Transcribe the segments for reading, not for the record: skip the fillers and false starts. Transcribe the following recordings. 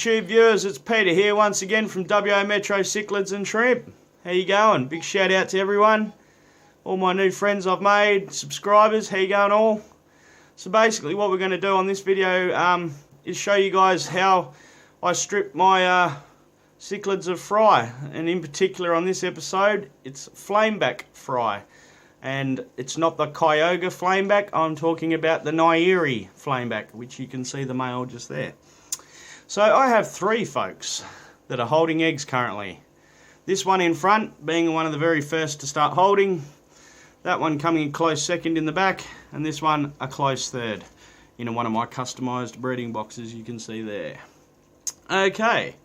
YouTube viewers, it's Peter here once again from WA Metro Cichlids and Shrimp. How you going? Big shout out to everyone, all my new friends I've made, subscribers, how you going all? So basically what we're going to do on this video is show you guys how I strip my cichlids of fry, and in particular on this episode it's Flameback fry, and it's not the Kyoga Flameback, I'm talking about the Nyererei Flameback, which you can see the male just there. So I have three folks that are holding eggs currently. This one in front being one of the very first to start holding, that one coming in close second in the back, and this one a close third in one of my customised breeding boxes you can see there. Okay,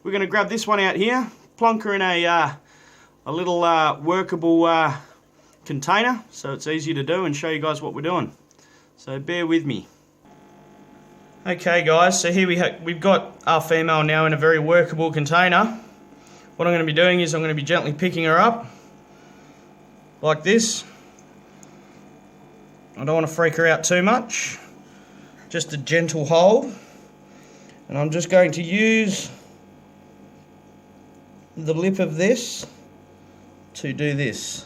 we're going to grab this one out here, plonk her in a little workable container so it's easy to do, and show you guys what we're doing. So bear with me. Okay guys, so here we've got our female now in a very workable container. What I'm going to be doing is I'm going to be gently picking her up, like this. I don't want to freak her out too much, just a gentle hold. And I'm just going to use the lip of this to do this.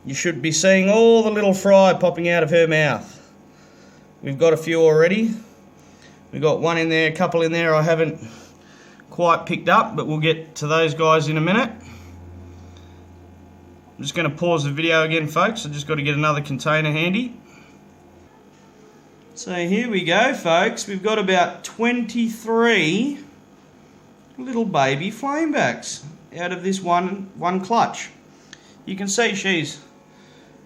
You should be seeing all the little fry popping out of her mouth. We've got a few already. We've got one in there, a couple in there I haven't quite picked up, but we'll get to those guys in a minute. I'm just going to pause the video again, folks. I've just got to get another container handy. So here we go, folks. We've got about 23 little baby flamebacks out of this one clutch. You can see she's...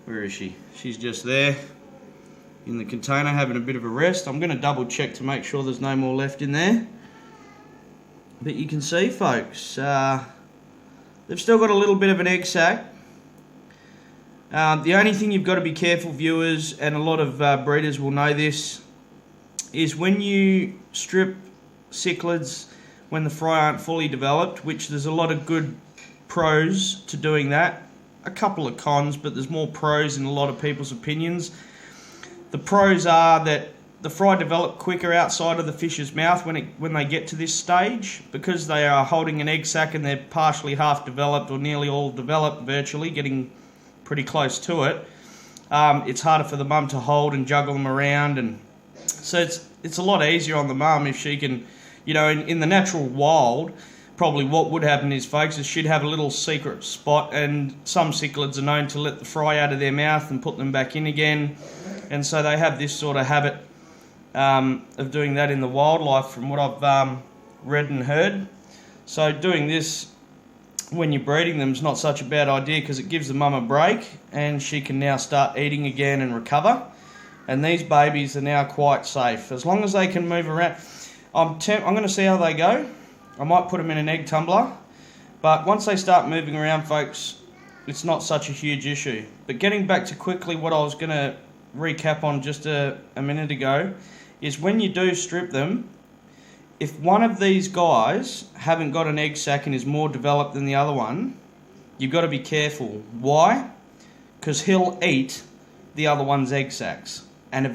Where is she? She's just there in the container having a bit of a rest. I'm going to double check to make sure there's no more left in there. But you can see, folks, they've still got a little bit of an egg sac. The only thing you've got to be careful, viewers, and a lot of breeders will know this, is when you strip cichlids when the fry aren't fully developed, which there's a lot of good pros to doing that. A couple of cons, but there's more pros in a lot of people's opinions. The pros are that the fry develop quicker outside of the fish's mouth when they get to this stage, because they are holding an egg sac and they're partially half developed or nearly all developed, virtually getting pretty close to it. It's harder for the mum to hold and juggle them around, and so it's a lot easier on the mum if she can, in the natural wild. Probably what would happen is, folks, is she'd have a little secret spot, and some cichlids are known to let the fry out of their mouth and put them back in again, and so they have this sort of habit of doing that in the wildlife, from what I've read and heard. So doing this when you're breeding them is not such a bad idea, because it gives the mum a break and she can now start eating again and recover. And these babies are now quite safe as long as they can move around. I'm going to see how they go. I might put them in an egg tumbler, but once they start moving around, folks, it's not such a huge issue. But getting back to quickly what I was going to recap on just a minute ago, is when you do strip them, if one of these guys haven't got an egg sac and is more developed than the other one, you've got to be careful. Why? Because he'll eat the other one's egg sacs and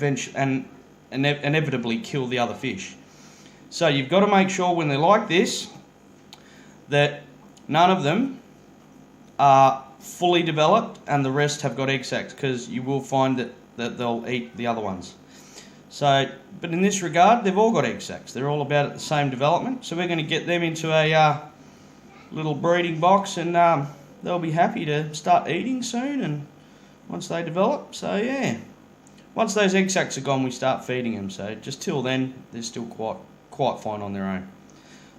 inevitably kill the other fish. So you've got to make sure when they're like this that none of them are fully developed and the rest have got egg sacs, because you will find that they'll eat the other ones. So, but in this regard, they've all got egg sacs. They're all about at the same development. So we're going to get them into a little breeding box, and they'll be happy to start eating soon, and once they develop. So yeah, once those egg sacs are gone, we start feeding them. So just till then, they're still quite fine on their own.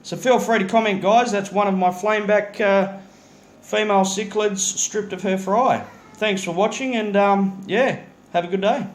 So feel free to comment, guys. That's one of my Flameback female cichlids stripped of her fry. thanks for watching, and yeah, have a good day.